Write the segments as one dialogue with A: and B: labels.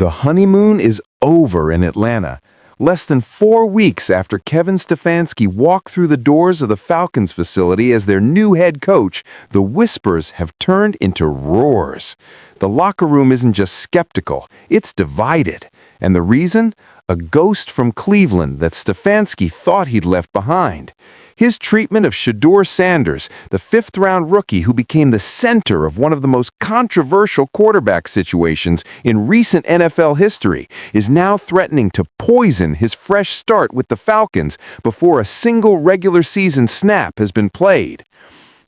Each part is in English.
A: The honeymoon is over in Atlanta. Less than 4 weeks after Kevin Stefanski walked through the doors of the Falcons facility as their new head coach, the whispers have turned into roars. The locker room isn't just skeptical, it's divided. And the reason? A ghost from Cleveland that Stefanski thought he'd left behind. His treatment of Shedeur Sanders, the fifth-round rookie who became the center of one of the most controversial quarterback situations in recent NFL history, is now threatening to poison his fresh start with the Falcons before a single regular season snap has been played.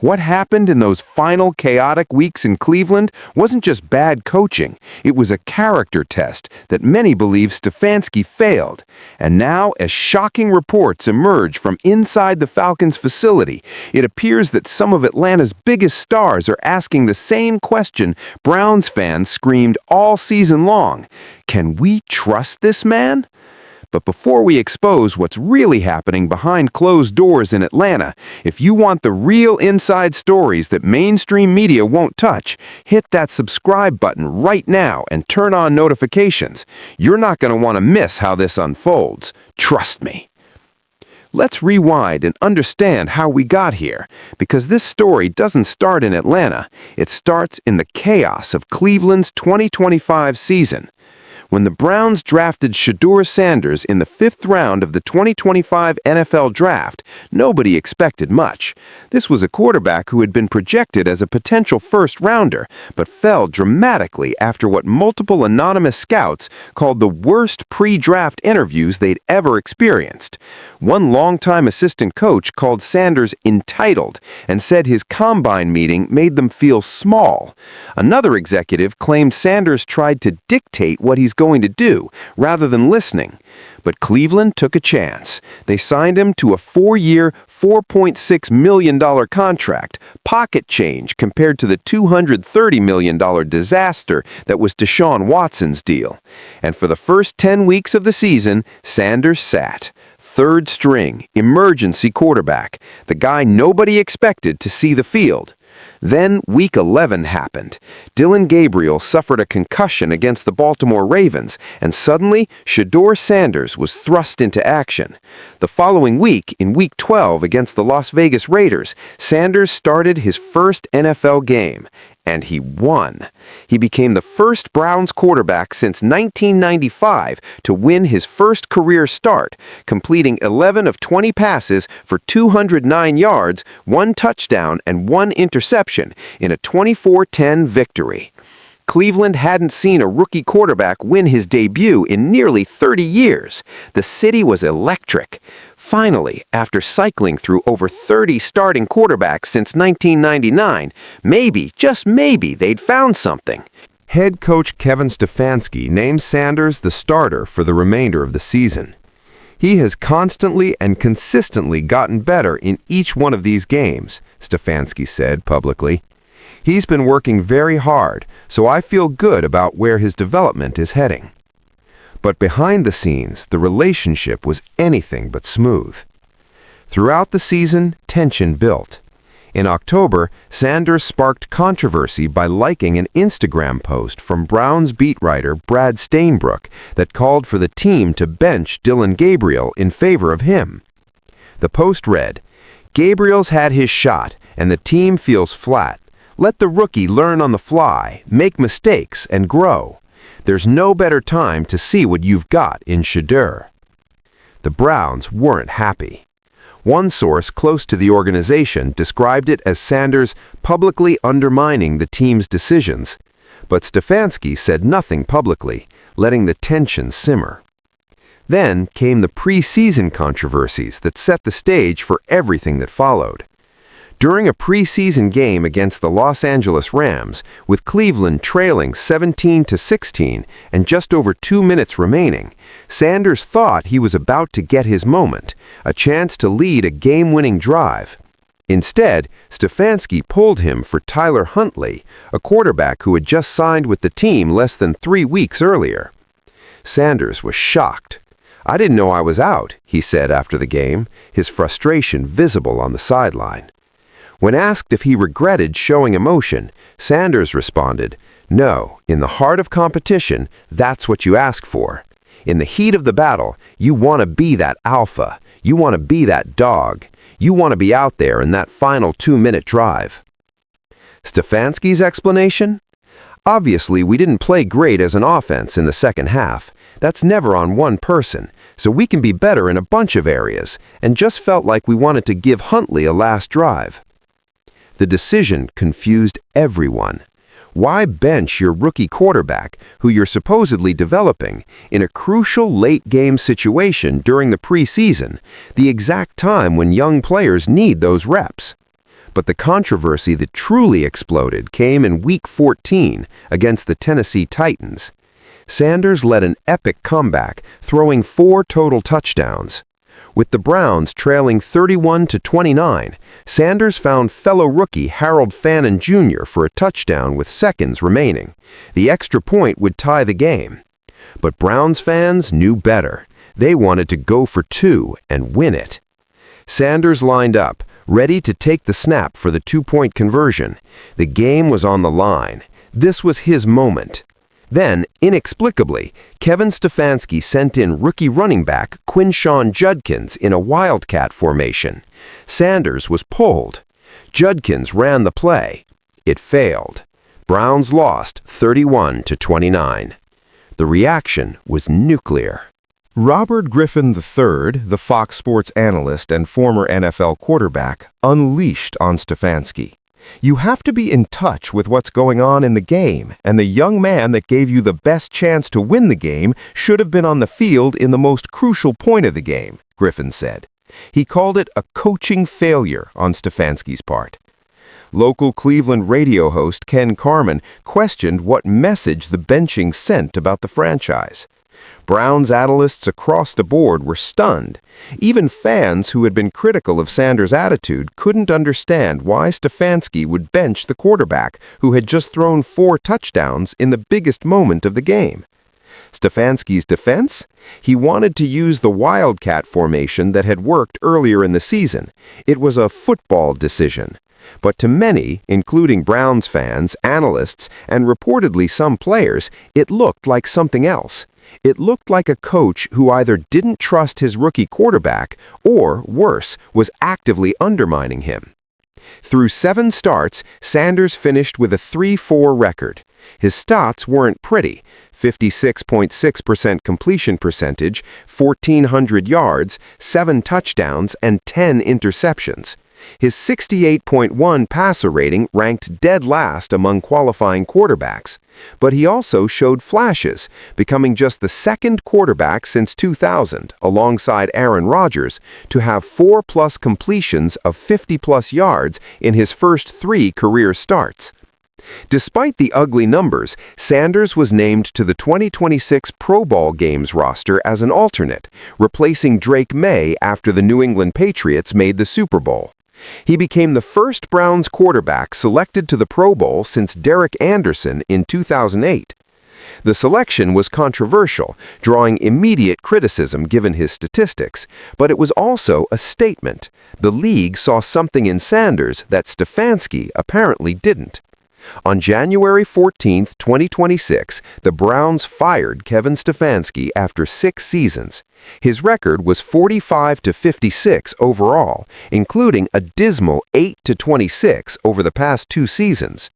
A: What happened in those final chaotic weeks in Cleveland wasn't just bad coaching, it was a character test that many believe Stefanski failed. And now, as shocking reports emerge from inside the Falcons facility, it appears that some of Atlanta's biggest stars are asking the same question Browns fans screamed all season long. Can we trust this man? But before we expose what's really happening behind closed doors in Atlanta, if you want the real inside stories that mainstream media won't touch, hit that subscribe button right now and turn on notifications. You're not going to want to miss how this unfolds. Trust me. Let's rewind and understand how we got here, because this story doesn't start in Atlanta. It starts in the chaos of Cleveland's 2025 season. When the Browns drafted Shedeur Sanders in the 5th round of the 2025 NFL Draft, nobody expected much. This was a quarterback who had been projected as a potential first-rounder, but fell dramatically after what multiple anonymous scouts called the worst pre-draft interviews they'd ever experienced. One longtime assistant coach called Sanders entitled and said his combine meeting made them feel small. Another executive claimed Sanders tried to dictate what he's going to do, rather than listening. But Cleveland took a chance. They signed him to a 4-year, $4.6 million contract, pocket change compared to the $230 million disaster that was Deshaun Watson's deal. And for the first 10 weeks of the season, Sanders sat. Third string, emergency quarterback, the guy nobody expected to see the field. Then Week 11 happened. Dillon Gabriel suffered a concussion against the Baltimore Ravens, and suddenly Shedeur Sanders was thrust into action. The following week, in Week 12 against the Las Vegas Raiders, Sanders started his first NFL game. And he won. He became the first Browns quarterback since 1995 to win his first career start, completing 11 of 20 passes for 209 yards, 1 touchdown, and 1 interception in a 24-10 victory. Cleveland hadn't seen a rookie quarterback win his debut in nearly 30 years. The city was electric. Finally, after cycling through over 30 starting quarterbacks since 1999, maybe, just maybe, they'd found something. Head coach Kevin Stefanski named Sanders the starter for the remainder of the season. He has constantly and consistently gotten better in each one of these games, Stefanski said publicly. He's been working very hard, so I feel good about where his development is heading. But behind the scenes, the relationship was anything but smooth. Throughout the season, tension built. In October, Sanders sparked controversy by liking an Instagram post from Browns beat writer Brad Stainbrook that called for the team to bench Dillon Gabriel in favor of him. The post read, "Gabriel's had his shot, and the team feels flat. Let the rookie learn on the fly, make mistakes, and grow. There's no better time to see what you've got in Shedeur." The Browns weren't happy. One source close to the organization described it as Sanders publicly undermining the team's decisions, but Stefanski said nothing publicly, letting the tension simmer. Then came the preseason controversies that set the stage for everything that followed. During a preseason game against the Los Angeles Rams, with Cleveland trailing 17-16 and just over 2 minutes remaining, Sanders thought he was about to get his moment, a chance to lead a game-winning drive. Instead, Stefanski pulled him for Tyler Huntley, a quarterback who had just signed with the team less than 3 weeks earlier. Sanders was shocked. "I didn't know I was out," he said after the game, his frustration visible on the sideline. When asked if he regretted showing emotion, Sanders responded,
B: No, in the heart of competition, that's what you ask for. In the heat of the battle, you want to be that alpha. You want to be that dog. You want to be out there in that final 2-minute drive. Stefanski's explanation? Obviously, we didn't play great as an offense in the second half. That's never on one person, so we can be better in a bunch of areas, and just felt like we wanted to give Huntley a last drive. The decision confused everyone. Why bench your rookie quarterback, who you're supposedly developing, in a crucial late-game situation during the preseason, the exact time when young players need those reps? But the controversy that truly exploded came in Week 14 against the Tennessee Titans. Sanders led an epic comeback, throwing 4 total touchdowns. With the Browns trailing 31-29, Sanders found fellow rookie Harold Fannin Jr. for a touchdown with seconds remaining. The extra point would tie the game. But Browns fans knew better. They wanted to go for 2 and win it. Sanders lined up, ready to take the snap for the 2-point conversion. The game was on the line. This was his moment. Then, inexplicably, Kevin Stefanski sent in rookie running back Quinshon Judkins in a wildcat formation. Sanders was pulled. Judkins ran the play. It failed. Browns lost 31-29. The reaction was nuclear.
A: Robert Griffin III, the Fox Sports analyst and former NFL quarterback, unleashed on Stefanski. You have to be in touch with what's going on in the game, and the young man that gave you the best chance to win the game should have been on the field in the most crucial point of the game, Griffin said. He called it a coaching failure on Stefanski's part. Local Cleveland radio host Ken Carman questioned what message the benching sent about the franchise. Browns analysts across the board were stunned. Even fans who had been critical of Sanders' attitude couldn't understand why Stefanski would bench the quarterback who had just thrown 4 touchdowns in the biggest moment of the game. Stefanski's defense? He wanted to use the wildcat formation that had worked earlier in the season. It was a football decision. But to many, including Browns fans, analysts, and reportedly some players, it looked like something else. It looked like a coach who either didn't trust his rookie quarterback or, worse, was actively undermining him. Through 7 starts, Sanders finished with a 3-4 record. His stats weren't pretty: 56.6% completion percentage, 1,400 yards, 7 touchdowns, and 10 interceptions. His 68.1 passer rating ranked dead last among qualifying quarterbacks. But he also showed flashes, becoming just the second quarterback since 2000, alongside Aaron Rodgers, to have 4+ completions of 50+ yards in his first 3 career starts. Despite the ugly numbers, Sanders was named to the 2026 Pro Bowl games roster as an alternate, replacing Drake May after the New England Patriots made the Super Bowl. He became the first Browns quarterback selected to the Pro Bowl since Derek Anderson in 2008. The selection was controversial, drawing immediate criticism given his statistics, but it was also a statement. The league saw something in Sanders that Stefanski apparently didn't. On January 14, 2026, the Browns fired Kevin Stefanski after 6 seasons. His record was 45-56 overall, including a dismal 8-26 over the past 2 seasons.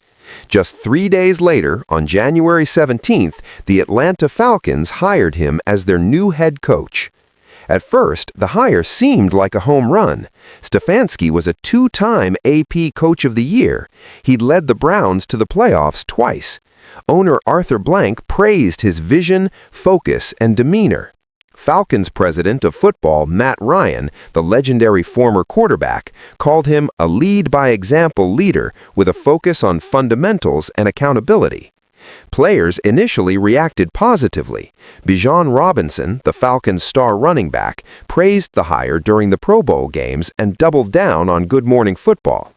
A: Just 3 days later, on January 17th, the Atlanta Falcons hired him as their new head coach. At first, the hire seemed like a home run. Stefanski was a 2-time AP Coach of the Year. He'd led the Browns to the playoffs twice. Owner Arthur Blank praised his vision, focus, and demeanor. Falcons president of football Matt Ryan, the legendary former quarterback, called him a lead-by-example leader with a focus on fundamentals and accountability. Players initially reacted positively. Bijan Robinson, the Falcons' star running back, praised the hire during the Pro Bowl games and doubled down on Good Morning Football.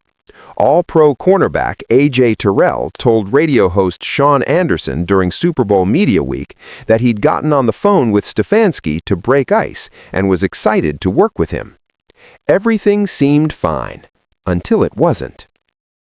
A: All-Pro cornerback A.J. Terrell told radio host Sean Anderson during Super Bowl Media Week that he'd gotten on the phone with Stefanski to break ice and was excited to work with him. Everything seemed fine, until it wasn't.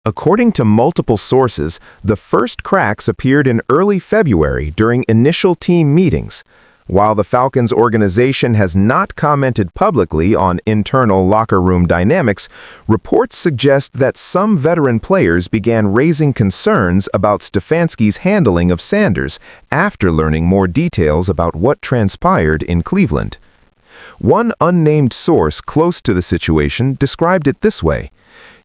C: According to multiple sources, the first cracks appeared in early February during initial team meetings. While the Falcons organization has not commented publicly on internal locker room dynamics, reports suggest that some veteran players began raising concerns about Stefanski's handling of Sanders after learning more details about what transpired in Cleveland. One unnamed source close to the situation described it this way: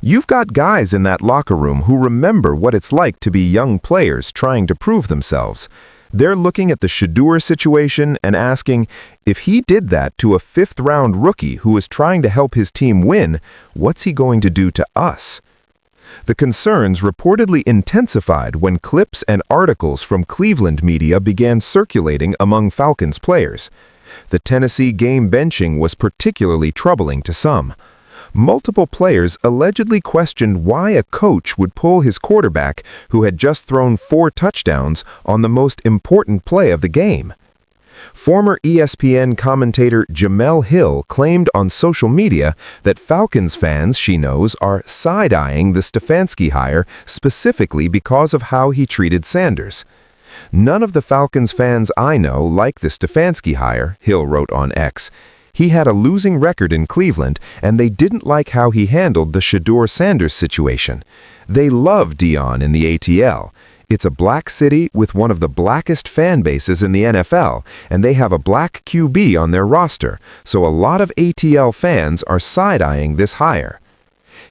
C: "You've got guys in that locker room who remember what it's like to be young players trying to prove themselves. They're looking at the Shedeur situation and asking, if he did that to a fifth-round rookie who is trying to help his team win, what's he going to do to us?" The concerns reportedly intensified when clips and articles from Cleveland media began circulating among Falcons players. The Tennessee game benching was particularly troubling to some. Multiple players allegedly questioned why a coach would pull his quarterback, who had just thrown 4 touchdowns, on the most important play of the game. Former ESPN commentator Jamel Hill claimed on social media that Falcons fans she knows are side-eyeing the Stefanski hire specifically because of how he treated Sanders. "None of the Falcons fans I know like the Stefanski hire," Hill wrote on X. "He had a losing record in Cleveland, and they didn't like how he handled the Shedeur Sanders situation. They love Dion in the ATL. It's a black city with one of the blackest fan bases in the NFL, and they have a black QB on their roster, so a lot of ATL fans are side-eyeing this hire."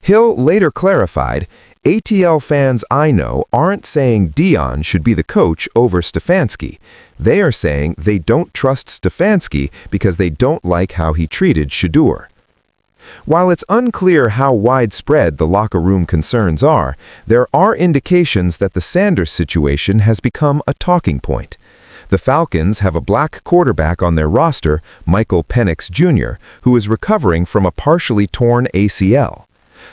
C: Hill later clarified, "ATL fans I know aren't saying Dion should be the coach over Stefanski. They are saying they don't trust Stefanski because they don't like how he treated Shedeur." While it's unclear how widespread the locker room concerns are, there are indications that the Sanders situation has become a talking point. The Falcons have a black quarterback on their roster, Michael Penix Jr., who is recovering from a partially torn ACL.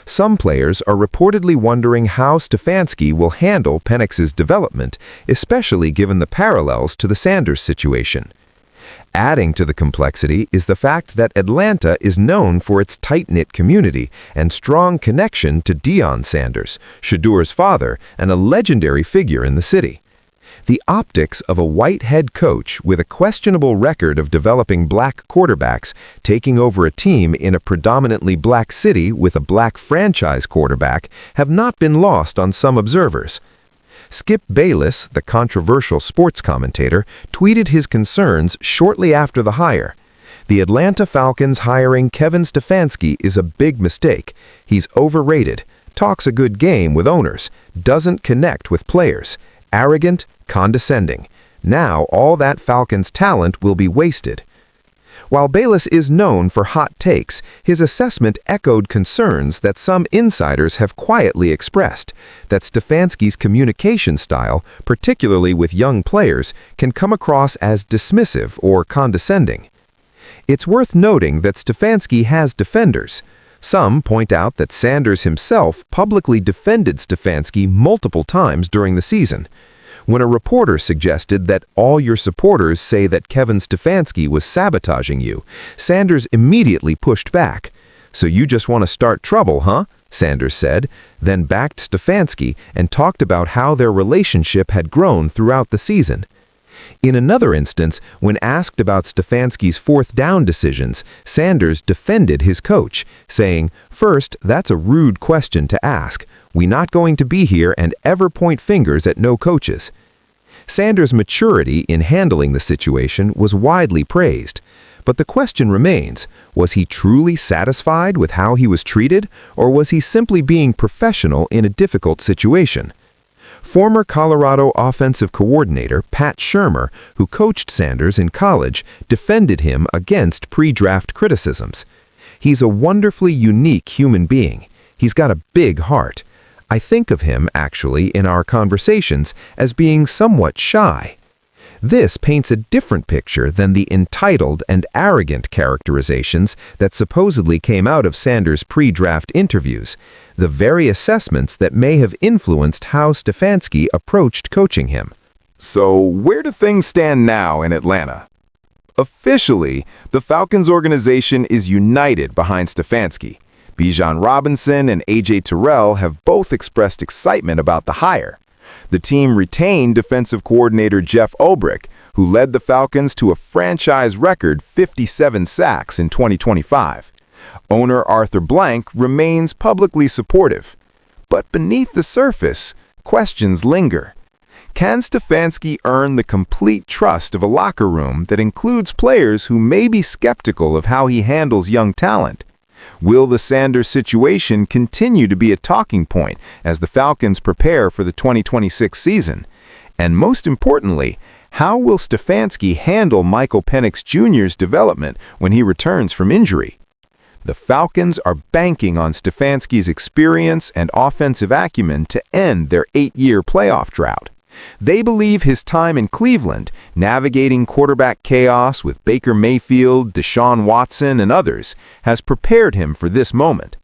C: Some players are reportedly wondering how Stefanski will handle Penix's development, especially given the parallels to the Sanders situation. Adding to the complexity is the fact that Atlanta is known for its tight-knit community and strong connection to Deion Sanders, Shedeur's father, and a legendary figure in the city. The optics of a white head coach with a questionable record of developing black quarterbacks taking over a team in a predominantly black city with a black franchise quarterback have not been lost on some observers. Skip Bayless, the controversial sports commentator, tweeted his concerns shortly after the hire. "The Atlanta Falcons hiring Kevin Stefanski is a big mistake. He's overrated, talks a good game with owners, doesn't connect with players, arrogant, condescending. Now all that Falcons talent will be wasted." While Bayless is known for hot takes, his assessment echoed concerns that some insiders have quietly expressed, that Stefanski's communication style, particularly with young players, can come across as dismissive or condescending. It's worth noting that Stefanski has defenders. Some point out that Sanders himself publicly defended Stefanski multiple times during the season. When a reporter suggested that all your supporters say that Kevin Stefanski was sabotaging you, Sanders immediately pushed back. "So you just want to start trouble, huh?" Sanders said, then backed Stefanski and talked about how their relationship had grown throughout the season. In another instance, when asked about Stefanski's fourth down decisions, Sanders defended his coach, saying, "First, that's a rude question to ask. We're not going to be here and ever point fingers at no coaches." Sanders' maturity in handling the situation was widely praised. But the question remains, was he truly satisfied with how he was treated, or was he simply being professional in a difficult situation? Former Colorado offensive coordinator Pat Shurmur, who coached Sanders in college, defended him against pre-draft criticisms. "He's a wonderfully unique human being. He's got a big heart. I think of him, actually, in our conversations, as being somewhat shy." This paints a different picture than the entitled and arrogant characterizations that supposedly came out of Sanders' pre-draft interviews, the very assessments that may have influenced how Stefanski approached coaching him.
A: So, where do things stand now in Atlanta? Officially, the Falcons organization is united behind Stefanski.
C: Bijan Robinson and A.J. Terrell have both expressed excitement about the hire. The team retained defensive coordinator Jeff Ulbrich, who led the Falcons to a franchise record 57 sacks in 2025. Owner Arthur Blank remains publicly supportive. But beneath the surface, questions linger. Can Stefanski earn the complete trust of a locker room that includes players who may be skeptical of how he handles young talent? Will the Sanders situation continue to be a talking point as the Falcons prepare for the 2026 season? And most importantly, how will Stefanski handle Michael Penix Jr.'s development when he returns from injury? The Falcons are banking on Stefanski's experience and offensive acumen to end their 8-year playoff drought. They believe his time in Cleveland, navigating quarterback chaos with Baker Mayfield, Deshaun Watson, and others, has prepared him for this moment.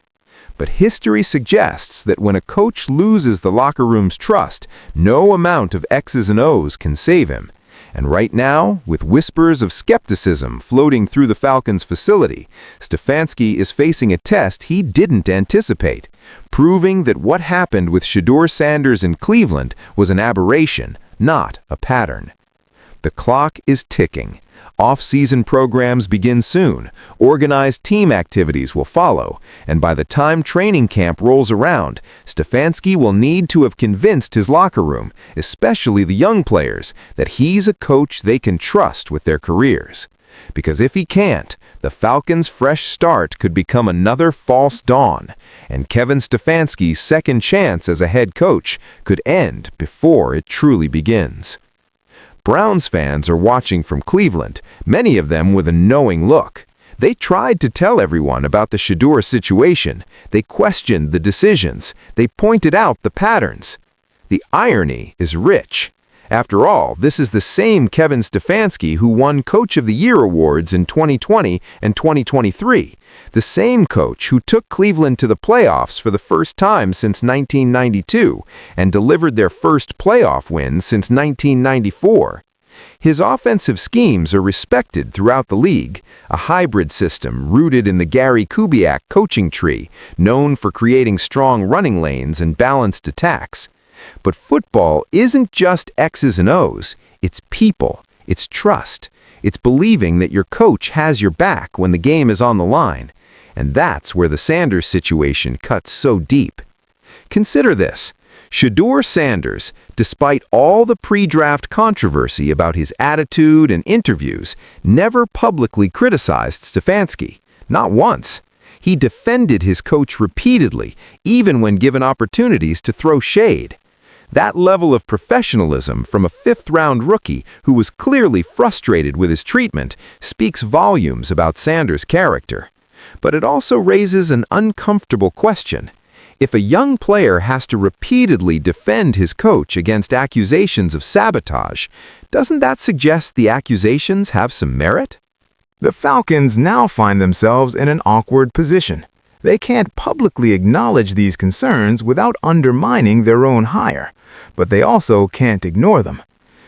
C: But history suggests that when a coach loses the locker room's trust, no amount of X's and O's can save him. And right now, with whispers of skepticism floating through the Falcons facility, Stefanski is facing a test he didn't anticipate, proving that what happened with Shedeur Sanders in Cleveland was an aberration, not a pattern. The clock is ticking. Off-season programs begin soon, organized team activities will follow, and by the time training camp rolls around, Stefanski will need to have convinced his locker room, especially the young players, that he's a coach they can trust with their careers. Because if he can't, the Falcons' fresh start could become another false dawn, and Kevin Stefanski's second chance as a head coach could end before it truly begins. Browns fans are watching from Cleveland, many of them with a knowing look. They tried to tell everyone about the Shedeur situation. They questioned the decisions. They pointed out the patterns. The irony is rich. After all, this is the same Kevin Stefanski who won Coach of the Year awards in 2020 and 2023. The same coach who took Cleveland to the playoffs for the first time since 1992 and delivered their first playoff win since 1994. His offensive schemes are respected throughout the league, a hybrid system rooted in the Gary Kubiak coaching tree, known for creating strong running lanes and balanced attacks. But football isn't just X's and O's, it's people, it's trust, it's believing that your coach has your back when the game is on the line. And that's where the Sanders situation cuts so deep. Consider this. Shedeur Sanders, despite all the pre-draft controversy about his attitude and interviews, never publicly criticized Stefanski, not once. He defended his coach repeatedly, even when given opportunities to throw shade. That level of professionalism from a fifth-round rookie who was clearly frustrated with his treatment speaks volumes about Sanders' character. But it also raises an uncomfortable question. If a young player has to repeatedly defend his coach against accusations of sabotage, doesn't that suggest the accusations have some merit? The Falcons now find themselves in an awkward position. They can't publicly acknowledge these concerns without undermining their own hire, but they also can't ignore them.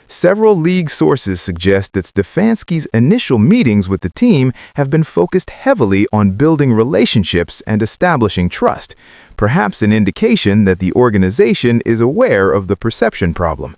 C: Several league sources suggest that Stefanski's initial meetings with the team have been focused heavily on building relationships and establishing trust, perhaps an indication that the organization is aware of the perception problem.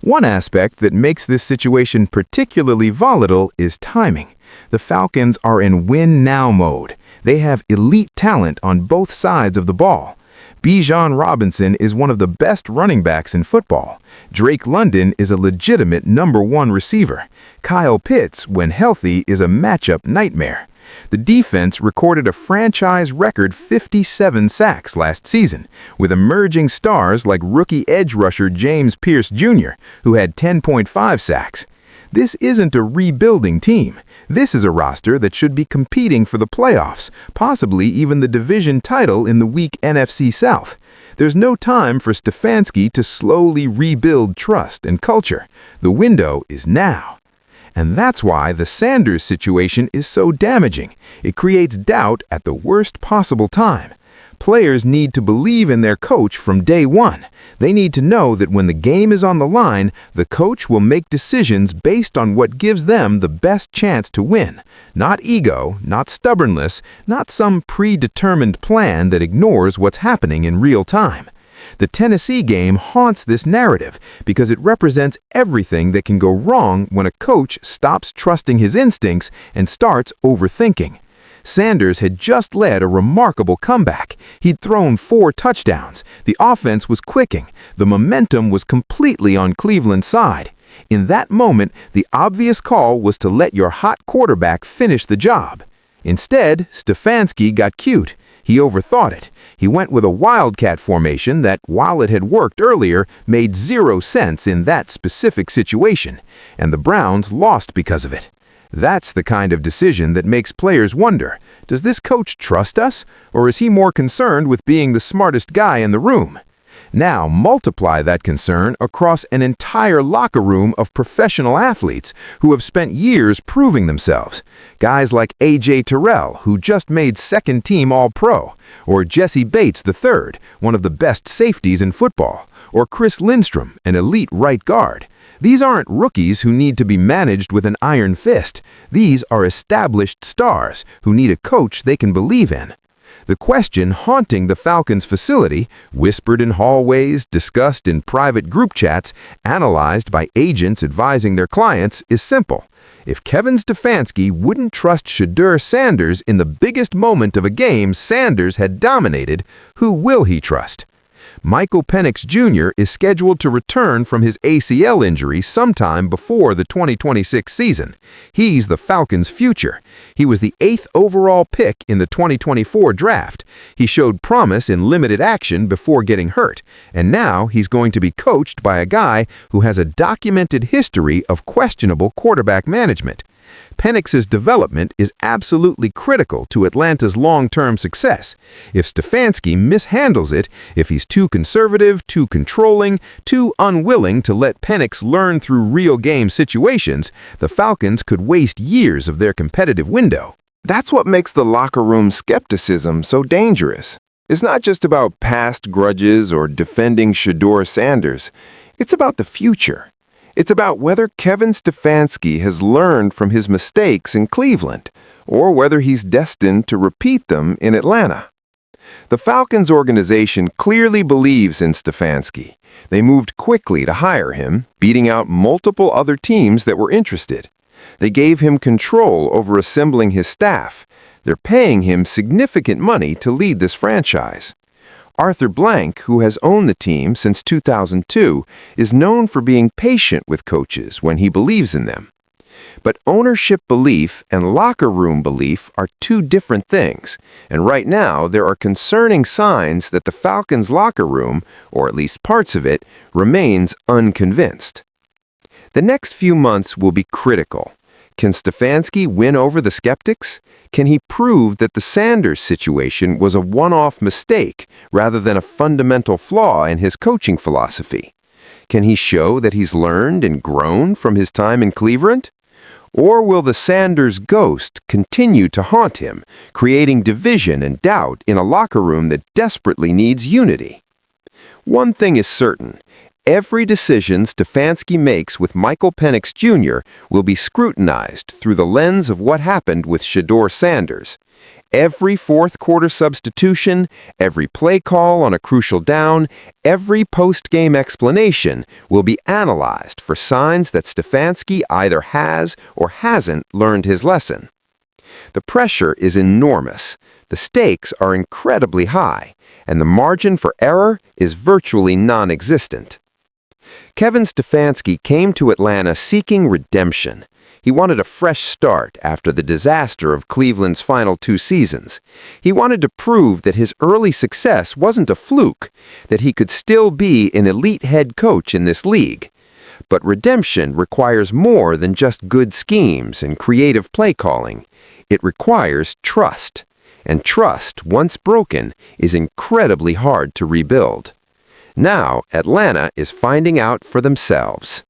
C: One aspect that makes this situation particularly volatile is timing. The Falcons are in win-now mode. They have elite talent on both sides of the ball. Bijan Robinson is one of the best running backs in football. Drake London is a legitimate #1 receiver. Kyle Pitts, when healthy, is a matchup nightmare. The defense recorded a franchise record 57 sacks last season, with emerging stars like rookie edge rusher James Pierce Jr., who had 10.5 sacks. This isn't a rebuilding team. This is a roster that should be competing for the playoffs, possibly even the division title in the weak NFC South. There's no time for Stefanski to slowly rebuild trust and culture. The window is now. And that's why the Sanders situation is so damaging. It creates doubt at the worst possible time. Players need to believe in their coach from day one. They need to know that when the game is on the line, the coach will make decisions based on what gives them the best chance to win. Not ego, not stubbornness, not some predetermined plan that ignores what's happening in real time. The Tennessee game haunts this narrative because it represents everything that can go wrong when a coach stops trusting his instincts and starts overthinking. Sanders had just led a remarkable comeback. He'd thrown 4 touchdowns. The offense was clicking. The momentum was completely on Cleveland's side. In that moment, the obvious call was to let your hot quarterback finish the job. Instead, Stefanski got cute. He overthought it. He went with a wildcat formation that, while it had worked earlier, made 0 sense in that specific situation, and the Browns lost because of it. That's the kind of decision that makes players wonder, does this coach trust us, or is he more concerned with being the smartest guy in the room? Now multiply that concern across an entire locker room of professional athletes who have spent years proving themselves. Guys like A.J. Terrell, who just made second-team All-Pro, or Jesse Bates III, one of the best safeties in football, or Chris Lindstrom, an elite right guard. These aren't rookies who need to be managed with an iron fist. These are established stars who need a coach they can believe in. The question haunting the Falcons facility, whispered in hallways, discussed in private group chats, analyzed by agents advising their clients, is simple. If Kevin Stefanski wouldn't trust Shedeur Sanders in the biggest moment of a game Sanders had dominated, who will he trust? Michael Penix Jr. is scheduled to return from his ACL injury sometime before the 2026 season. He's the Falcons' future. He was the 8th overall pick in the 2024 draft. He showed promise in limited action before getting hurt, and now he's going to be coached by a guy who has a documented history of questionable quarterback management. Penix's development is absolutely critical to Atlanta's long-term success. If Stefanski mishandles it, if he's too conservative, too controlling, too unwilling to let Penix learn through real game situations, the Falcons could waste years of their competitive window.
A: That's what makes the locker room skepticism so dangerous. It's not just about past grudges or defending Shedeur Sanders. It's about the future. It's about whether Kevin Stefanski has learned from his mistakes in Cleveland, or whether he's destined to repeat them in Atlanta. The Falcons organization clearly believes in Stefanski. They moved quickly to hire him, beating out multiple other teams that were interested. They gave him control over assembling his staff. They're paying him significant money to lead this franchise. Arthur Blank, who has owned the team since 2002, is known for being patient with coaches when he believes in them. But ownership belief and locker room belief are 2 different things, and right now there are concerning signs that the Falcons' locker room, or at least parts of it, remains unconvinced. The next few months will be critical. Can Stefanski win over the skeptics? Can he prove that the Sanders situation was a one-off mistake rather than a fundamental flaw in his coaching philosophy? Can he show that he's learned and grown from his time in Cleveland? Or will the Sanders ghost continue to haunt him, creating division and doubt in a locker room that desperately needs unity? One thing is certain. Every decision Stefanski makes with Michael Penix Jr. will be scrutinized through the lens of what happened with Shedeur Sanders. Every fourth-quarter substitution, every play call on a crucial down, every post-game explanation will be analyzed for signs that Stefanski either has or hasn't learned his lesson. The pressure is enormous, the stakes are incredibly high, and the margin for error is virtually non-existent. Kevin Stefanski came to Atlanta seeking redemption. He wanted a fresh start after the disaster of Cleveland's final 2 seasons. He wanted to prove that his early success wasn't a fluke, that he could still be an elite head coach in this league. But redemption requires more than just good schemes and creative play calling. It requires trust. And trust, once broken, is incredibly hard to rebuild. Now, Atlanta is finding out for themselves.